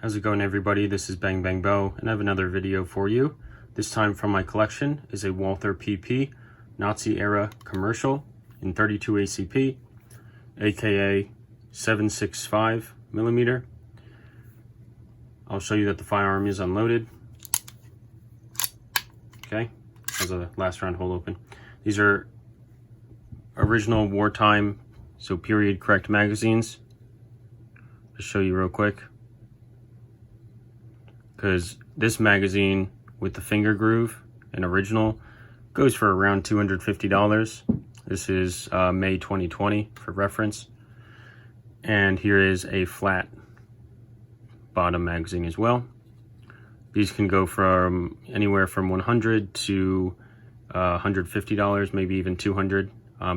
How's it going, everybody? This is Bang Bang Bow, and I have another video for you. This time from my collection is a Walther PP Nazi era commercial in 32 ACP, aka 7.65 millimeter. I'll show you that the firearm is unloaded. Okay, has a last round hole open. These are original wartime, so period correct magazines. Just show you real quick, because this magazine with the finger groove and original goes for around $250. This is May 2020 for reference. And here is a flat bottom magazine as well. These can go from anywhere from $100 to $150, maybe even $200.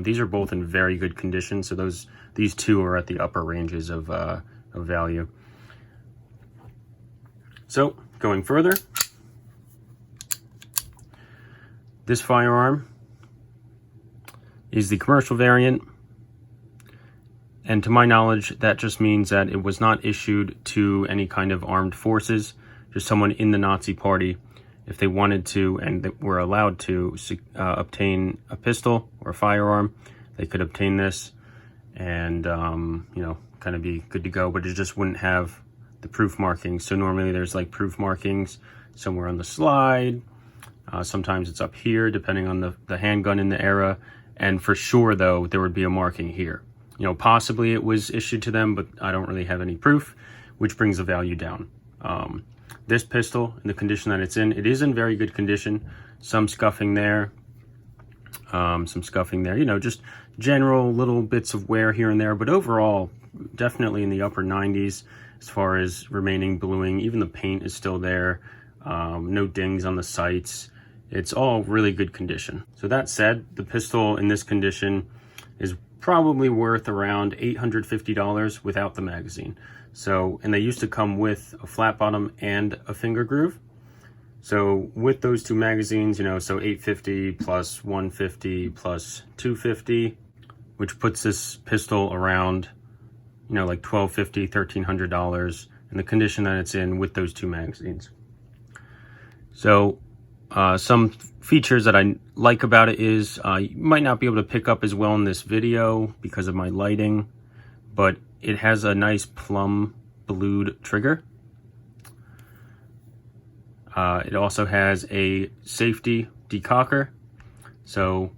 These are both in very good condition, so these two are at the upper ranges of value. So, going further, this firearm is the commercial variant, and to my knowledge, that just means that it was not issued to any kind of armed forces, just someone in the Nazi party. If they wanted to and were allowed to obtain a pistol or a firearm, they could obtain this and, kind of be good to go, but it just wouldn't have the proof markings. So normally there's like proof markings somewhere on the slide. Sometimes it's up here, depending on the handgun in the era. And for sure, though, there would be a marking here. Possibly it was issued to them, but I don't really have any proof, which brings the value down. This pistol, in the condition that it's in, it is in very good condition. Some scuffing there, just general little bits of wear here and there, but overall, definitely in the upper 90s as far as remaining bluing. Even the paint is still there. No dings on the sights. It's all really good condition. So that said, the pistol in this condition is probably worth around $850 without the magazine. So, and they used to come with a flat bottom and a finger groove. So with those two magazines, so $850 plus $150 plus $250, which puts this pistol around, like $1,250, $1,300 in the condition that it's in with those two magazines. So some features that I like about it is you might not be able to pick up as well in this video because of my lighting, but it has a nice plum blued trigger. It also has a safety decocker. So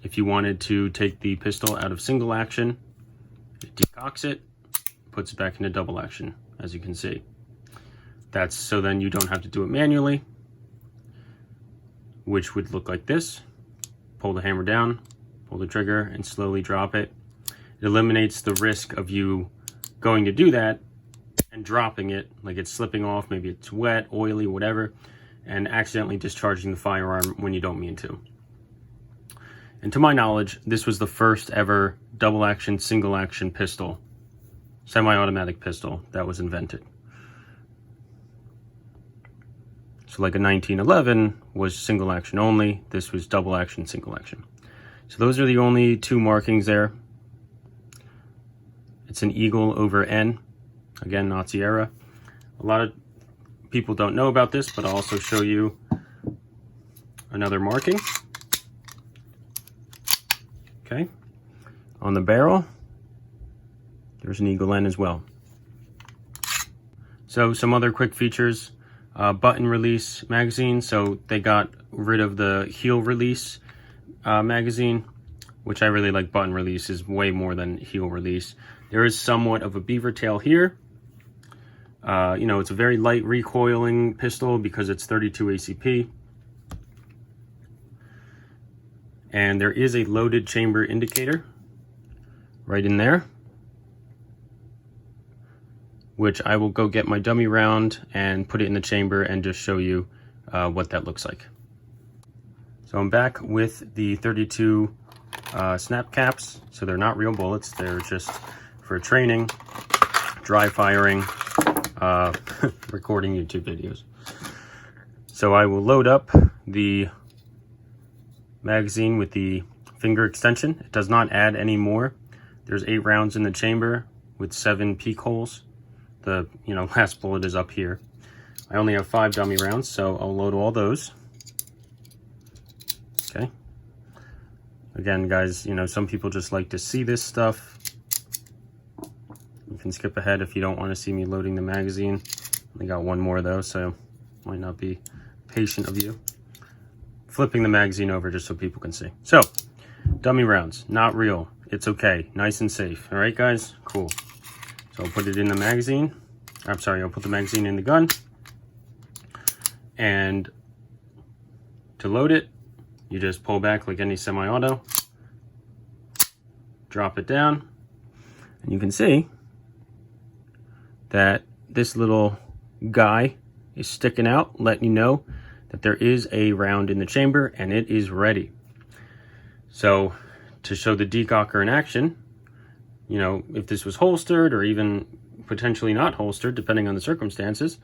if you wanted to take the pistol out of single action, it decocks it, puts it back into double action, as you can see. That's so then you don't have to do it manually, which would look like this. Pull the hammer down, pull the trigger, and slowly drop it. It eliminates the risk of you going to do that and dropping it, like it's slipping off, maybe it's wet, oily, whatever, and accidentally discharging the firearm when you don't mean to. And to my knowledge, this was the first ever double action, single action pistol, semi-automatic pistol that was invented. So like a 1911 was single action only, this was double action, single action. So those are the only two markings there. It's an eagle over N, again, Nazi era. A lot of people don't know about this, but I'll also show you another marking. Okay, on the barrel, there's an eagle N as well. So some other quick features. Button release magazine, so they got rid of the heel release magazine, which I really like. Button release is way more than heel release. There is somewhat of a beaver tail here. It's a very light recoiling pistol because it's 32 ACP. And there is a loaded chamber indicator right in there, which I will go get my dummy round and put it in the chamber and just show you what that looks like. So I'm back with the 32 snap caps. So they're not real bullets, they're just for training, dry firing, recording YouTube videos. So I will load up the magazine with the finger extension. It does not add any more. There's 8 rounds in the chamber with 7 peek holes. the last bullet is up here. I only have 5 dummy rounds, so I'll load all those. Okay. Again, guys, some people just like to see this stuff. You can skip ahead if you don't want to see me loading the magazine. I got one more though, so might not be patient of you. Flipping the magazine over just so people can see. So, dummy rounds, not real. It's okay, nice and safe. All right, guys, cool. So I'll put it in the magazine. I'm sorry, I'll put the magazine in the gun. And to load it, you just pull back like any semi-auto, drop it down, and you can see that this little guy is sticking out, letting you know that there is a round in the chamber and it is ready. So to show the decocker in action, if this was holstered or even potentially not holstered, depending on the circumstances,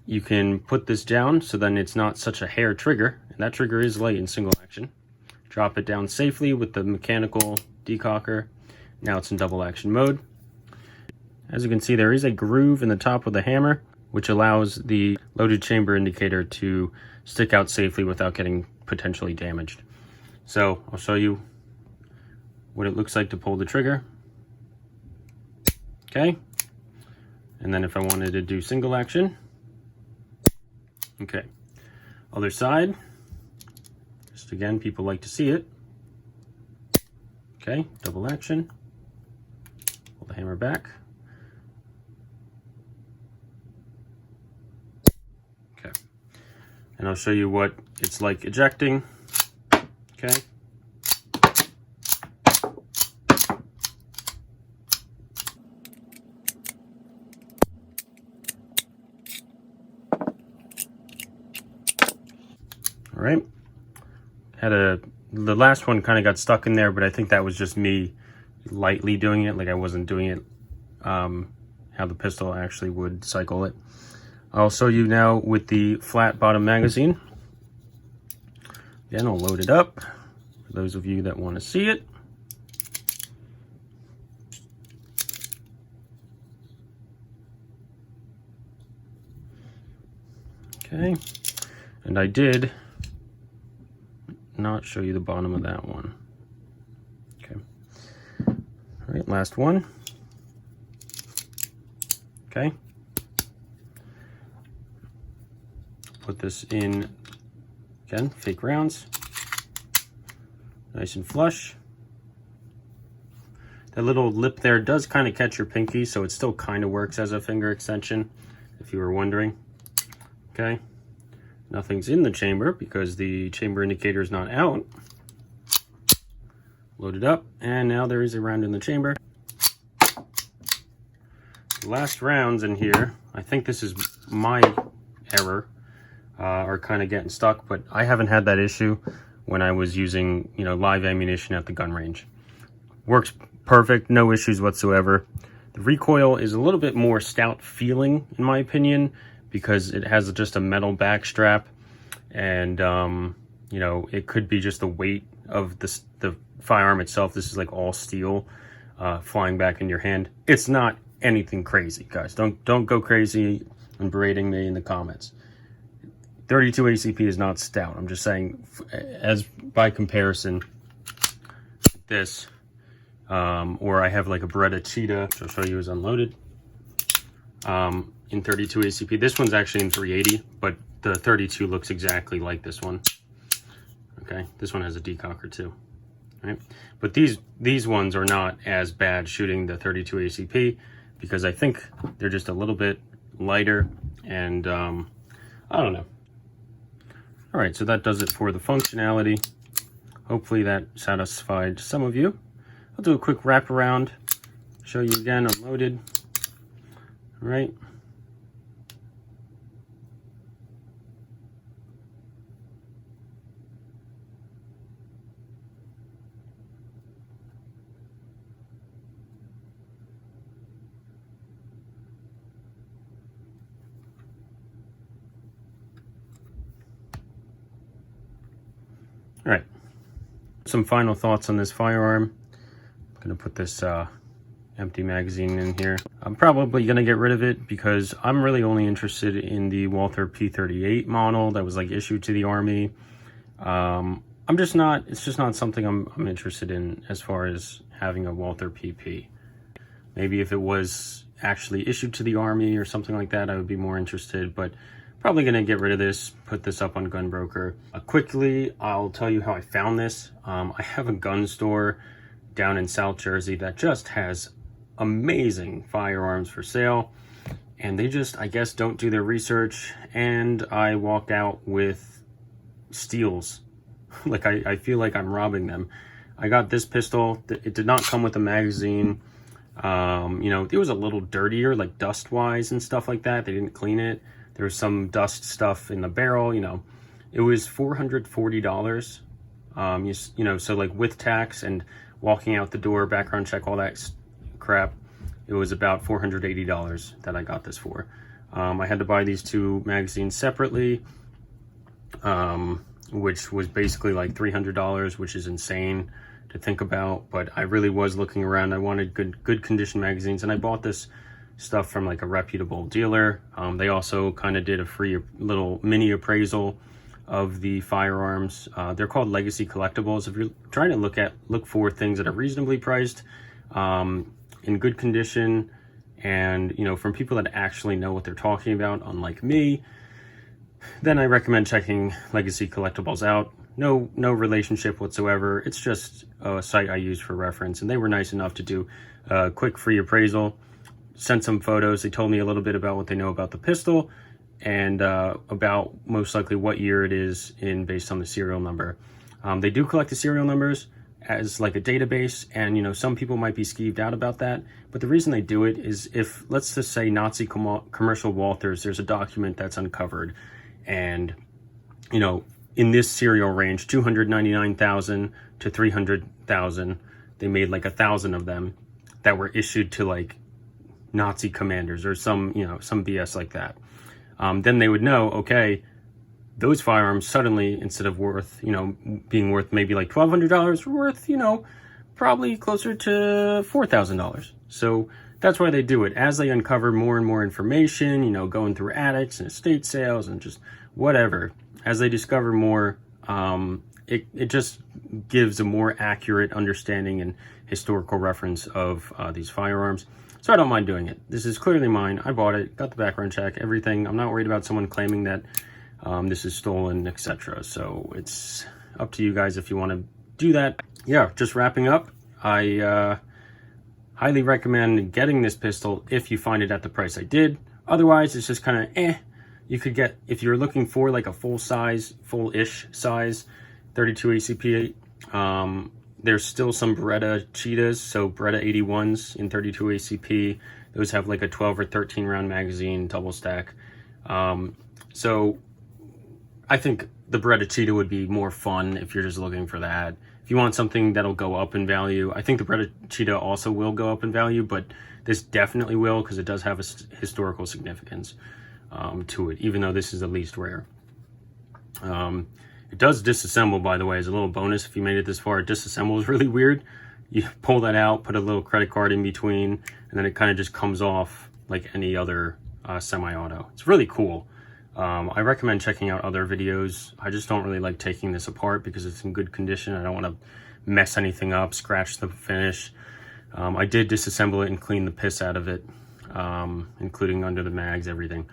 you can put this down so then it's not such a hair trigger, and that trigger is light in single action. Drop it down safely with the mechanical decocker. Now it's in double action mode. As you can see, there is a groove in the top of the hammer, which allows the loaded chamber indicator to stick out safely without getting potentially damaged. So I'll show you what it looks like to pull the trigger. Okay. And then if I wanted to do single action, okay. Other side, just again, people like to see it. Okay, double action. Pull the hammer back. Okay. And I'll show you what it's like ejecting. Okay. All right. The last one kind of got stuck in there, but I think that was just me lightly doing it. Like I wasn't doing it how the pistol actually would cycle it. I'll show you now with the flat bottom magazine. Again, I'll load it up for those of you that want to see it. Okay, and I did not show you the bottom of that one. Okay. All right, last one. Okay. Put this in, again, fake rounds. Nice and flush. That little lip there does kind of catch your pinky, so it still kind of works as a finger extension, if you were wondering. Okay. Nothing's in the chamber because the chamber indicator is not out. Load it up, and now there is a round in the chamber. The last rounds in here, I think this is my error, are kind of getting stuck, but I haven't had that issue when I was using, live ammunition at the gun range. Works perfect, no issues whatsoever. The recoil is a little bit more stout feeling, in my opinion, because it has just a metal back strap, and it could be just the weight of the firearm itself. This is like all steel flying back in your hand. It's not anything crazy, guys. Don't go crazy and berating me in the comments. 32 ACP is not stout. I'm just saying, as by comparison, this, or I have like a Beretta Cheetah, which I'll show you is unloaded. In 32 ACP. This one's actually in 380, but the 32 looks exactly like this one. Okay, this one has a decocker too. Right, but these ones are not as bad shooting the 32 ACP because I think they're just a little bit lighter, and I don't know. All right, so that does it for the functionality. Hopefully that satisfied some of you. I'll do a quick wraparound, show you again unloaded. All right. All right, some final thoughts on this firearm. I'm gonna put this empty magazine in here. I'm probably gonna get rid of it because I'm really only interested in the Walther P38 model that was like issued to the Army. It's just not something I'm interested in as far as having a Walther PP. Maybe if it was actually issued to the Army or something like that, I would be more interested, but probably gonna get rid of this, put this up on Gunbroker. Quickly, I'll tell you how I found this. I have a gun store down in South Jersey that just has amazing firearms for sale, and they just, I guess, don't do their research, and I walk out with steals. Like I feel like I'm robbing them. I got this pistol. It did not come with a magazine. You know, it was a little dirtier, like dust wise and stuff like that. They didn't clean it. There was some dust stuff in the barrel. You know, it was $440. You know, so like with tax and walking out the door, background check, all that crap, it was about $480 that I got this for. I had to buy these two magazines separately, which was basically like $300, which is insane to think about. But I really was looking around. I wanted good condition magazines, and I bought this stuff from like a reputable dealer. They also kind of did a free little mini appraisal of the firearms. They're called Legacy Collectibles. If you're trying to look for things that are reasonably priced, in good condition, and you know, from people that actually know what they're talking about, unlike me, then I recommend checking Legacy Collectibles out. No relationship whatsoever. It's just a site I use for reference, and they were nice enough to do a quick free appraisal, sent some photos. They told me a little bit about what they know about the pistol, and about most likely what year it is in based on the serial number. They do collect the serial numbers as like a database, and you know, some people might be skeeved out about that, but the reason they do it is if, let's just say, Nazi commercial Walthers, there's a document that's uncovered, and you know, in this serial range, 299,000 to 300,000, they made like 1,000 of them that were issued to like Nazi commanders or some, you know, some BS like that. Then they would know, okay, those firearms suddenly, instead of worth, you know, being worth maybe like $1,200, were worth, you know, probably closer to $4,000. So that's why they do it. As they uncover more and more information, you know, going through attics and estate sales and just whatever, as they discover more, it just gives a more accurate understanding and historical reference of these firearms. So I don't mind doing it. This is clearly mine. I bought it, got the background check, everything. I'm not worried about someone claiming that this is stolen, etc. So it's up to you guys if you want to do that. Yeah, just wrapping up, I highly recommend getting this pistol if you find it at the price I did. Otherwise, it's just kind of You could get, if you're looking for like a full-ish size 32 ACP, there's still some Beretta Cheetahs, so Beretta 81s in 32 ACP. Those have like a 12 or 13 round magazine, double stack. So I think the Beretta Cheetah would be more fun if you're just looking for that. If you want something that'll go up in value, I think the Beretta Cheetah also will go up in value, but this definitely will because it does have a historical significance to it, even though this is the least rare. It does disassemble, by the way, as a little bonus. If you made it this far, it disassembles really weird. You pull that out, put a little credit card in between, and then it kind of just comes off like any other semi-auto. It's really cool. I recommend checking out other videos. I just don't really like taking this apart because it's in good condition. I don't want to mess anything up, scratch the finish. I did disassemble it and clean the piss out of it, including under the mags, everything.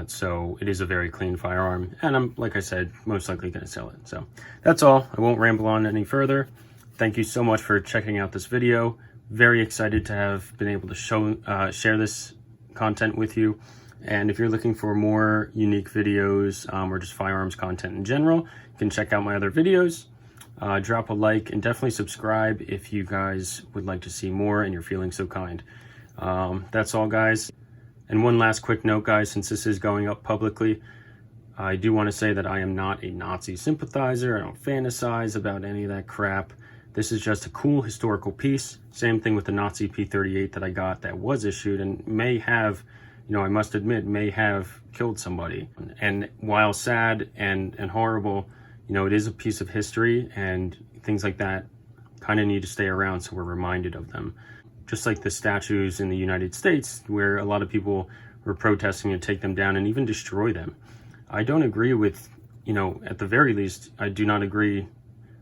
So it is a very clean firearm, and I'm, like I said, most likely going to sell it. So that's all. I won't ramble on any further. Thank you so much for checking out this video. Very excited to have been able to share this content with you. And if you're looking for more unique videos or just firearms content in general, you can check out my other videos. Drop a like and definitely subscribe if you guys would like to see more and you're feeling so kind. That's all, guys. And one last quick note, guys, since this is going up publicly, I do want to say that I am not a Nazi sympathizer. I don't fantasize about any of that crap. This is just a cool historical piece. Same thing with the Nazi P38 that I got that was issued and may have, you know, I must admit, may have killed somebody. And while sad and horrible, you know, it is a piece of history, and things like that kind of need to stay around so we're reminded of them. just like the statues in the United States, where a lot of people were protesting to take them down and even destroy them. I don't agree with, at the very least, I do not agree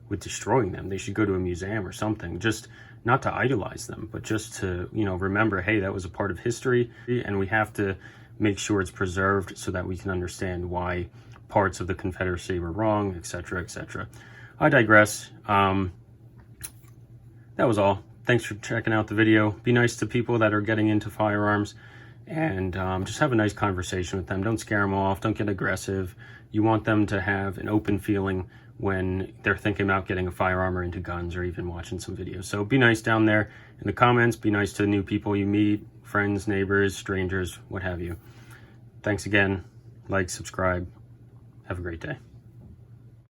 with destroying them. They should go to a museum or something, just not to idolize them, but just to, remember, hey, that was a part of history, and we have to make sure it's preserved so that we can understand why parts of the Confederacy were wrong, etc., etc. I digress. That was all. Thanks for checking out the video. Be nice to people that are getting into firearms, and just have a nice conversation with them. Don't scare them off. Don't get aggressive. You want them to have an open feeling when they're thinking about getting a firearm or into guns or even watching some videos. So be nice down there in the comments. Be nice to new people you meet, friends, neighbors, strangers, what have you. Thanks again. Like, subscribe. Have a great day.